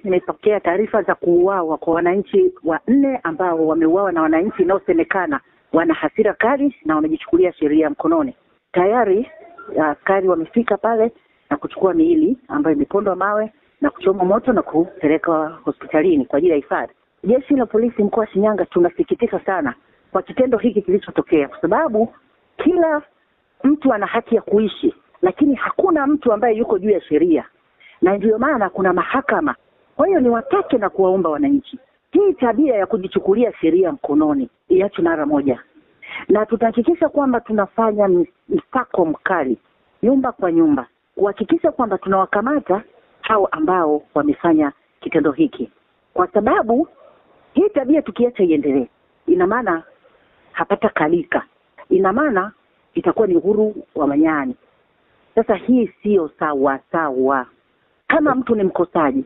nimepokea taarifa za kuuawa kwa wananchi 4 ambao wameuawa na wananchi inaosemekana wana hasira kali na wamejichukulia sheria mkononi. Tayari askari wamefika pale na kuchukua miili ambayo imepondwa mawe na kuchomwa moto na kupeleka hospitalini kwa ajili ya hifadhi. Jeshi la polisi mkoa wa Shinyanga tunasikitika sana kwa kitendo hiki kilichotokea, kwa sababu kila mtu ana haki ya kuishi, lakini hakuna mtu ambaye yuko juu ya sheria, na ndio maana kuna mahakama. Kwa hiyo niwatake na kuwaomba wananchi, hii tabia ya kujichukulia sheria mkononi iache mara moja, na tutahakikisha kwamba tunafanya msako mkali nyumba kwa nyumba kuhakikisha kwamba tunawakamata hao ambao wamefanya kitendo hiki, kwa sababu hii tabia tukiacha iendelee, ina maana hapata kalika, ina maana itakuwa ni uhuru wa manyani. Sasa hii sio sawa. Kama mtu ni mkosaji,